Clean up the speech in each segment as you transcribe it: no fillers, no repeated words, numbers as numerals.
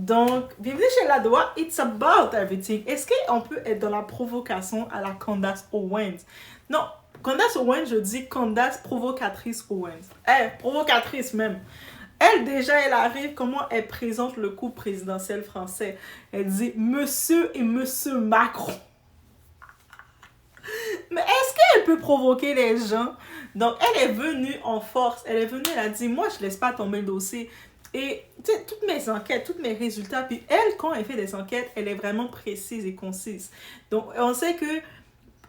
Donc, bienvenue chez la Doua, it's about everything. Est-ce qu'on peut être dans la provocation à la Candace Owens? Non, Candace Owens, je dis Candace provocatrice Owens. Provocatrice même. Elle, déjà, elle arrive, comment elle présente le couple présidentiel français. Elle dit Monsieur et Monsieur Macron. Mais est-ce qu'elle peut provoquer les gens? Donc, elle est venue en force. Elle est venue, elle a dit, moi, je laisse pas tomber le dossier. Et toutes mes enquêtes, tous mes résultats, puis elle, quand elle fait des enquêtes, elle est vraiment précise et concise. Donc, on sait que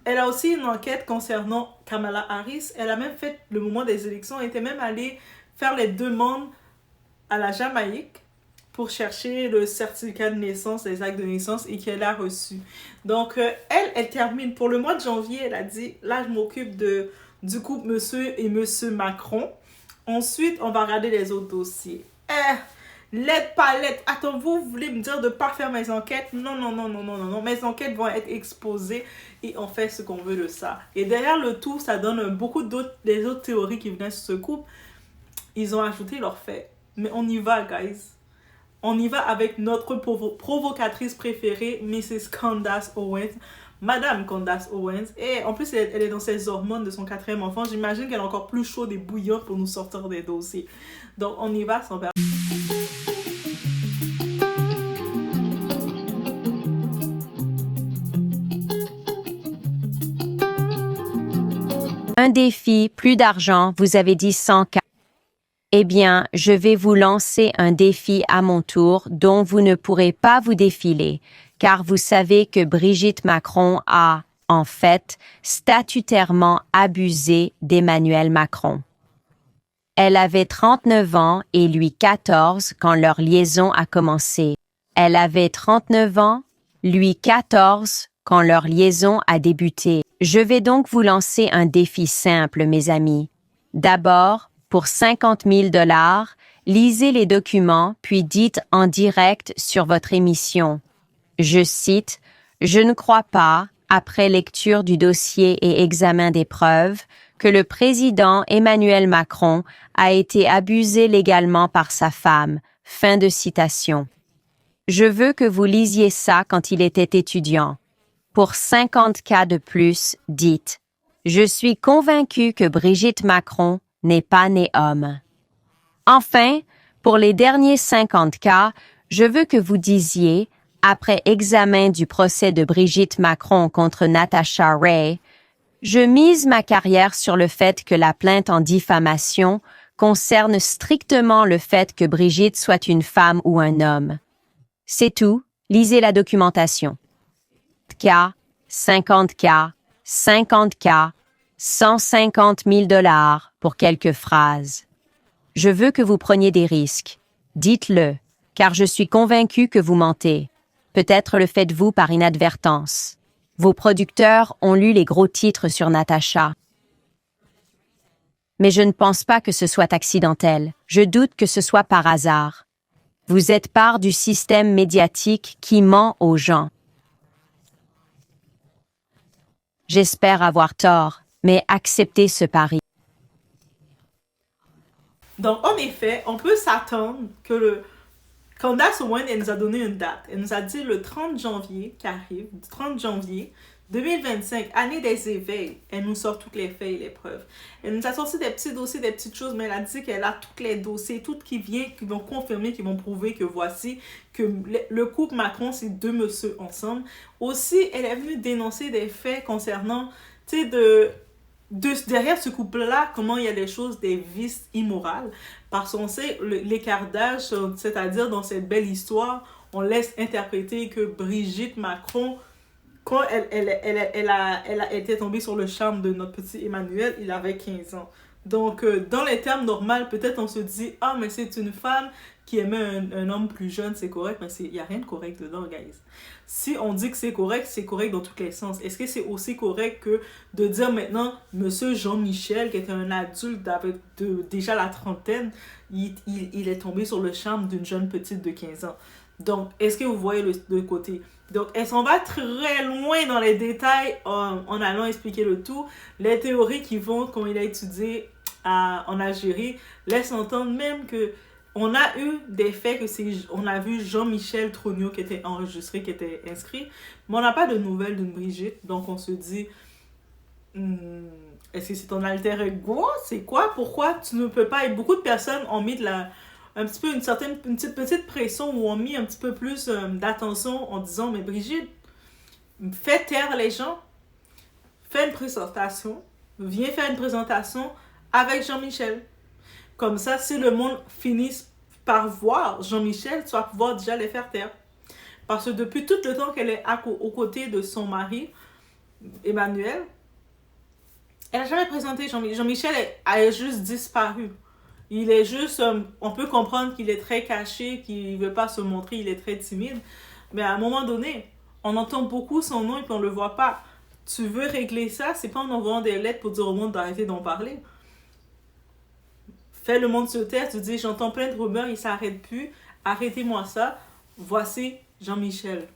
elle a aussi une enquête concernant Kamala Harris. Elle a même fait, le moment des élections, elle était même allée faire les demandes à la Jamaïque pour chercher le certificat de naissance, les actes de naissance, et qu'elle a reçu. Donc, elle termine. Pour le mois de janvier, elle a dit, là, je m'occupe du couple Monsieur et Monsieur Macron. Ensuite, on va regarder les autres dossiers. Lettre par lettre. Attends, vous voulez me dire de ne pas faire mes enquêtes? Non, non, non, non, non, non, non. Mes enquêtes vont être exposées et on fait ce qu'on veut de ça. Et derrière le tout, ça donne beaucoup d'autres, des autres théories qui venaient sur ce couple. Ils ont ajouté leurs faits. Mais on y va, guys. On y va avec notre provocatrice préférée, Mrs. Candace Owens. Madame Candace Owens. Et en plus, elle est dans ses hormones de son 4e enfant. J'imagine qu'elle est encore plus chaude et bouillante pour nous sortir des dossiers. Donc, on y va sans perdre. Un défi, plus d'argent, vous avez dit 100K. Eh bien, je vais vous lancer un défi à mon tour dont vous ne pourrez pas vous défiler, car vous savez que Brigitte Macron a, en fait, statutairement abusé d'Emmanuel Macron. Elle avait 39 ans et lui 14 quand leur liaison a commencé. Elle avait 39 ans, lui 14 quand leur liaison a débuté. Je vais donc vous lancer un défi simple, mes amis. D'abord, pour 50 000 $, lisez les documents puis dites en direct sur votre émission. Je cite, « Je ne crois pas, après lecture du dossier et examen des preuves, que le président Emmanuel Macron a été abusé légalement par sa femme. » Fin de citation. Je veux que vous lisiez ça quand il était étudiant. Pour 50K de plus, dites « Je suis convaincu que Brigitte Macron n'est pas né homme. » Enfin, pour les derniers 50K, je veux que vous disiez, après examen du procès de Brigitte Macron contre Natasha Ray, « Je mise ma carrière sur le fait que la plainte en diffamation concerne strictement le fait que Brigitte soit une femme ou un homme. » C'est tout, lisez la documentation. K, 50K, 50K, 150 000 $ pour quelques phrases. Je veux que vous preniez des risques. Dites-le, car je suis convaincu que vous mentez. Peut-être le faites-vous par inadvertance. Vos producteurs ont lu les gros titres sur Natacha. Mais je ne pense pas que ce soit accidentel. Je doute que ce soit par hasard. Vous êtes part du système médiatique qui ment aux gens. J'espère avoir tort, mais acceptez ce pari. Donc, en effet, on peut s'attendre que Candace Owens, elle nous a donné une date. Elle nous a dit le 30 janvier qui arrive, le 30 janvier 2025, année des éveils. Elle nous sort toutes les faits et les preuves. Elle nous a sorti des petits dossiers, des petites choses, mais elle a dit qu'elle a tous les dossiers, tout qui vient, qui vont confirmer, qui vont prouver que voici, que le couple Macron, c'est deux messieurs ensemble. Aussi, elle est venue dénoncer des faits concernant, tu sais, derrière ce couple-là, comment il y a des choses, des vices immorales. Parce qu'on sait, l'écart d'âge, c'est-à-dire dans cette belle histoire, on laisse interpréter que Brigitte Macron, quand elle était tombée sur le charme de notre petit Emmanuel, il avait 15 ans. Donc, dans les termes normaux, peut-être on se dit, ah, mais c'est une femme qui aimait un homme plus jeune, c'est correct, mais il n'y a rien de correct dedans, guys. Si on dit que c'est correct dans tous les sens. Est-ce que c'est aussi correct que de dire maintenant, monsieur Jean-Michel, qui était un adulte avec déjà la trentaine, il est tombé sur le charme d'une jeune petite de 15 ans. Donc, est-ce que vous voyez le côté? Donc, elle s'en va très loin dans les détails en allant expliquer le tout. Les théories qui vont, comme il a étudié en Algérie, laissent entendre même que On a eu des faits on a vu Jean-Michel Trogneau qui était enregistré, qui était inscrit, mais on n'a pas de nouvelles d'une Brigitte, donc on se dit, est-ce que c'est ton alter ego? C'est quoi? Pourquoi tu ne peux pas? Et beaucoup de personnes ont mis un petit peu une petite pression, ou ont mis un petit peu plus d'attention en disant, mais Brigitte, fais taire les gens, fais une présentation, viens faire une présentation avec Jean-Michel. Comme ça, si le monde finit par voir Jean-Michel, tu vas pouvoir déjà les faire taire. Parce que depuis tout le temps qu'elle est aux côtés de son mari, Emmanuel, elle n'a jamais présenté Jean-Michel. Jean-Michel a juste disparu. Il est juste, on peut comprendre qu'il est très caché, qu'il ne veut pas se montrer, il est très timide. Mais à un moment donné, on entend beaucoup son nom et puis on ne le voit pas. Tu veux régler ça, c'est pas en envoyant des lettres pour dire au monde d'arrêter d'en parler. Fais le monde se taire, tu dis j'entends plein de rumeurs, il ne s'arrête plus, arrêtez-moi ça. Voici Jean-Michel.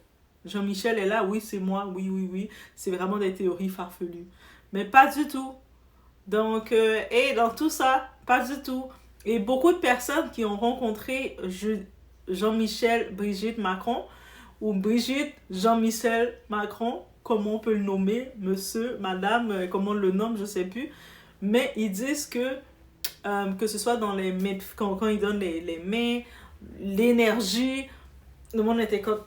Jean-Michel est là, oui c'est moi, oui. C'est vraiment des théories farfelues. Mais pas du tout. Donc, et dans tout ça, pas du tout. Et beaucoup de personnes qui ont rencontré Jean-Michel Brigitte Macron, ou Brigitte Jean-Michel Macron, comment on peut le nommer, monsieur, madame, comment on le nomme, je ne sais plus. Mais ils disent que ce soit dans les mains, quand ils donnent les mains, l'énergie, le monde était comme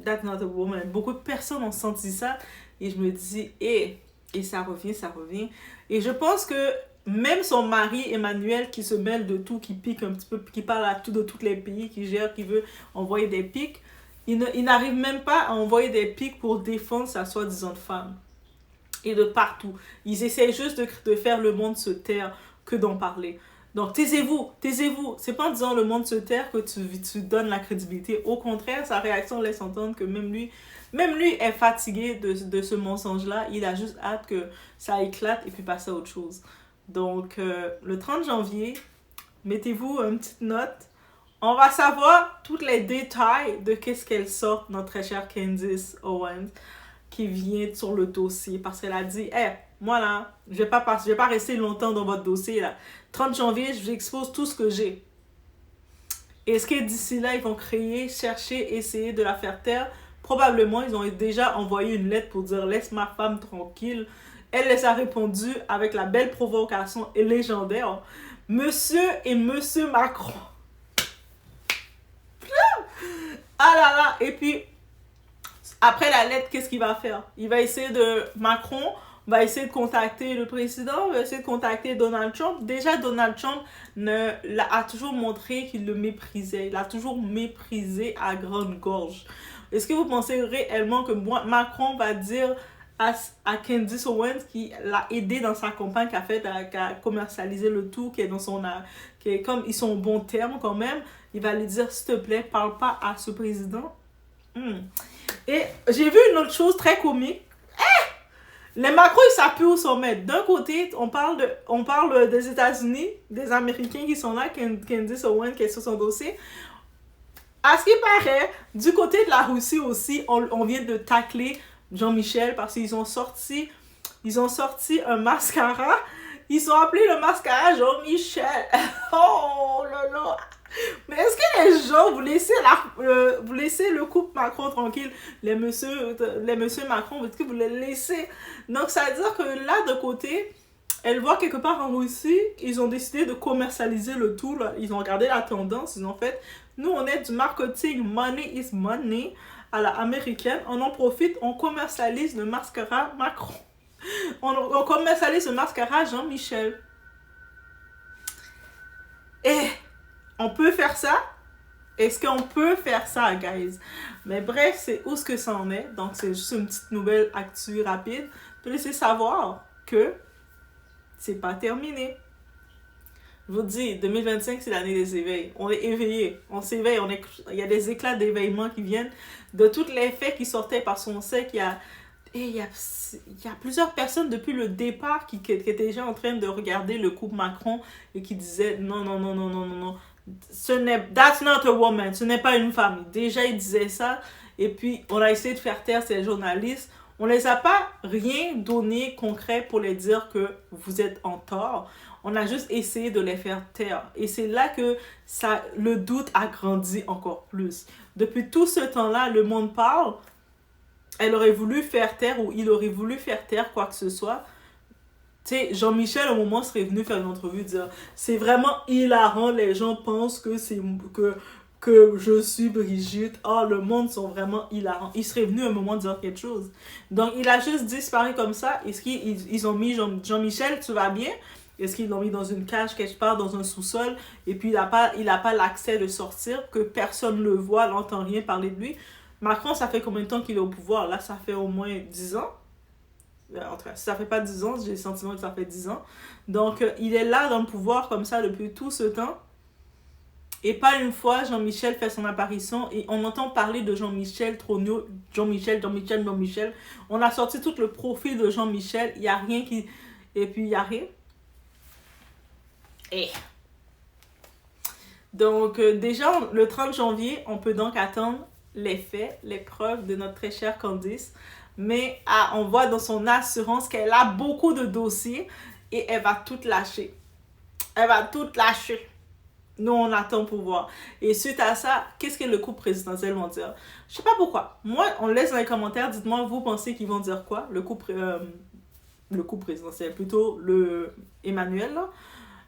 that's not a woman. Beaucoup de personnes ont senti ça et je me dis et ça revient. Et je pense que même son mari Emmanuel qui se mêle de tout, qui pique un petit peu, qui parle à tout de tous les pays, qui gère, qui veut envoyer des pics, il n'arrive même pas à envoyer des pics pour défendre sa soi-disant femme. Et de partout. Ils essaient juste de faire le monde se taire que d'en parler. Donc, taisez-vous. C'est pas en disant le monde se taire que tu donnes la crédibilité. Au contraire, sa réaction laisse entendre que même lui est fatigué de ce mensonge-là. Il a juste hâte que ça éclate et puis passer à autre chose. Donc, le 30 janvier, mettez-vous une petite note. On va savoir tous les détails de qu'est-ce qu'elle sort, notre très chère Candace Owens, qui vient sur le dossier. Parce qu'elle a dit, moi là, je vais pas rester longtemps dans votre dossier là. 30 janvier, je vous expose tout ce que j'ai. Est-ce que d'ici là, ils vont chercher, essayer de la faire taire? Probablement, ils ont déjà envoyé une lettre pour dire, laisse ma femme tranquille. Elle les a répondu avec la belle provocation et légendaire. Monsieur et Monsieur Macron. Ah là là, et puis, après la lettre, qu'est-ce qu'il va faire? Macron va essayer de contacter le président, va essayer de contacter Donald Trump. Déjà, Donald Trump a toujours montré qu'il le méprisait. Il a toujours méprisé à grande gorge. Est-ce que vous pensez réellement que Macron va dire à Candace Owens qui l'a aidé dans sa campagne, qui a commercialisé le tout, qui est comme ils sont en bon terme quand même, il va lui dire s'il te plaît, parle pas à ce président. Et j'ai vu une autre chose très comique. Les Macron, ils s'appuient au sommet. D'un côté, on parle des États-Unis, des Américains qui sont là, Candace Owens qui est sur son dossier. À ce qui paraît, du côté de la Russie aussi, on vient de tacler Jean-Michel parce qu'ils ont sorti un mascara. Ils ont appelé le mascara Jean-Michel. Oh là là. Mais est-ce que les gens, vous laissez le couple Macron tranquille, les monsieur Macron, est-ce que vous les laissez? Donc ça veut dire que là, de côté, elle voit quelque part en Russie, ils ont décidé de commercialiser le tout. Là. Ils ont regardé la tendance, ils ont fait, nous on est du marketing, money is money, à la américaine, on en profite, on commercialise le mascara Macron. On commercialise le mascara Jean-Michel. Et on peut faire ça? Est-ce qu'on peut faire ça, guys? Mais bref, c'est où ce que ça en est. Donc, c'est juste une petite nouvelle actu rapide. Pour laisser savoir que c'est pas terminé. Je vous dis, 2025, c'est l'année des éveils. On est éveillés. On s'éveille. Il y a des éclats d'éveillement qui viennent de tous les faits qui sortaient parce qu'on sait qu'il y a... Et il y a plusieurs personnes depuis le départ qui étaient déjà en train de regarder le couple Macron et qui disaient non. That's not a woman. Ce n'est pas une femme. Déjà, ils disaient ça. Et puis, on a essayé de faire taire ces journalistes. On les a pas rien donné concret pour les dire que vous êtes en tort. On a juste essayé de les faire taire. Et c'est là que le doute a grandi encore plus. Depuis tout ce temps-là, le monde parle. Elle aurait voulu faire taire ou il aurait voulu faire taire quoi que ce soit. Tu sais, Jean-Michel, au moment, serait venu faire une entrevue et dire c'est vraiment hilarant, les gens pensent que je suis Brigitte. Oh, le monde sont vraiment hilarants. Il serait venu un moment dire quelque chose. Donc, il a juste disparu comme ça. Est-ce qu'ils ont mis Jean-Michel, tu vas bien? Est-ce qu'ils l'ont mis dans une cage quelque part, dans un sous-sol? Et puis, il a pas l'accès de sortir, que personne ne le voit, n'entend rien parler de lui. Macron, ça fait combien de temps qu'il est au pouvoir? Là, ça fait au moins 10 ans. En tout cas, ça fait pas 10 ans, j'ai le sentiment que ça fait 10 ans. Donc, il est là dans le pouvoir comme ça depuis tout ce temps. Et pas une fois, Jean-Michel fait son apparition et on entend parler de Jean-Michel Tronio, Jean-Michel. On a sorti tout le profil de Jean-Michel, il n'y a rien qui... Et puis, il n'y a rien. Et... Donc, déjà, le 30 janvier, on peut donc attendre les faits, les preuves de notre très chère Candice. Mais on voit dans son assurance qu'elle a beaucoup de dossiers et elle va tout lâcher. Elle va tout lâcher. Nous, on attend pour voir. Et suite à ça, qu'est-ce que le couple présidentiel vont dire? Je sais pas pourquoi. Moi, on laisse dans les commentaires, dites-moi, vous pensez qu'ils vont dire quoi? Le couple présidentiel, plutôt le Emmanuel, là.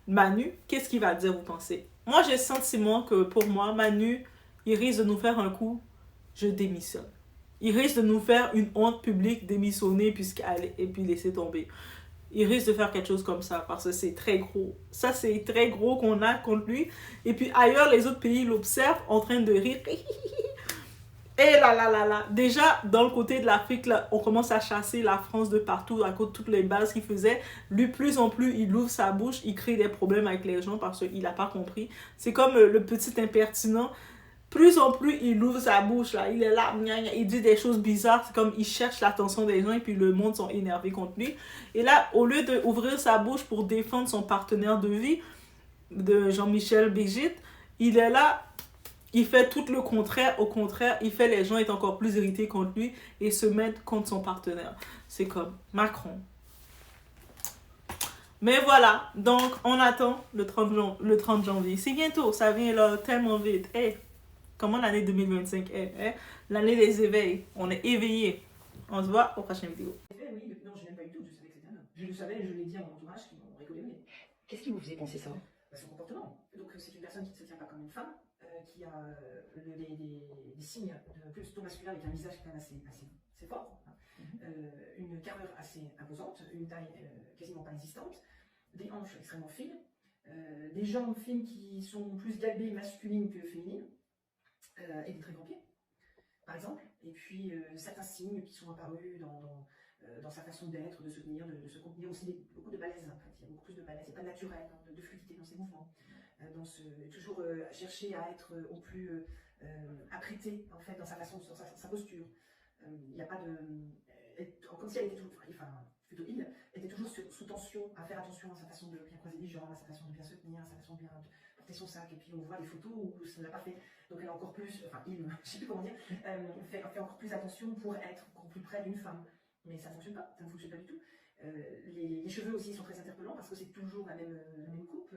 Manu, qu'est-ce qu'il va dire, vous pensez? Moi, j'ai le sentiment que pour moi, Manu, il risque de nous faire un coup, je démissionne. Il risque de nous faire une honte publique, démissionner et puis laisser tomber. Il risque de faire quelque chose comme ça parce que c'est très gros. Ça, c'est très gros qu'on a contre lui. Et puis ailleurs, les autres pays l'observent en train de rire. Et là. Déjà, dans le côté de l'Afrique, là, on commence à chasser la France de partout à cause de toutes les bases qu'il faisait. Lui, plus en plus, il ouvre sa bouche, il crée des problèmes avec les gens parce qu'il n'a pas compris. C'est comme le petit impertinent. Plus en plus, il ouvre sa bouche, là. Il est là, il dit des choses bizarres. C'est comme il cherche l'attention des gens et puis le monde sont énervés contre lui. Et là, au lieu d'ouvrir sa bouche pour défendre son partenaire de vie, de Jean-Michel Brigitte, il est là, il fait tout le contraire. Au contraire, il fait les gens être encore plus irrités contre lui et se mettre contre son partenaire. C'est comme Macron. Mais voilà, donc on attend le 30 janvier. C'est bientôt, ça vient là tellement vite. Hey, comment l'année 2025 est, l'année des éveils. On est éveillés. On se voit aux prochaines vidéos. Oui, non, je n'ai pas eu de doute, je savais que c'était un homme. Je le savais, je l'ai dit à mon entourage qui m'ont rigolé. Mais... Qu'est-ce qui vous faisait penser ça? Son comportement. Donc c'est une personne qui ne se tient pas comme une femme, qui a des signes plutôt masculins avec un visage quand même assez fort, hein. Une carrure assez imposante, une taille quasiment pas existante, des hanches extrêmement fines, des jambes fines qui sont plus galbées masculines que féminines, et des très grands pieds, par exemple. Et puis certains signes qui sont apparus dans sa façon d'être, de se tenir, de se contenir, aussi beaucoup de balèze en fait. Il y a beaucoup plus de balèze, il n'y a pas de naturel, hein, de fluidité dans ses mouvements. Toujours chercher à être au plus apprêté en fait dans sa façon, dans sa posture. Il n'y a pas de... comme si elle était plutôt il était toujours sous tension, à faire attention à sa façon de bien croiser les jambes, à sa façon de bien se tenir, à sa façon de bien porter son sac. Et puis on voit des photos où ça ne l'a pas fait. Donc elle a encore plus, je ne sais plus comment dire, fait encore plus attention pour être encore plus près d'une femme. Mais ça ne fonctionne pas, du tout. Les cheveux aussi sont très interpellants parce que c'est toujours la même coupe.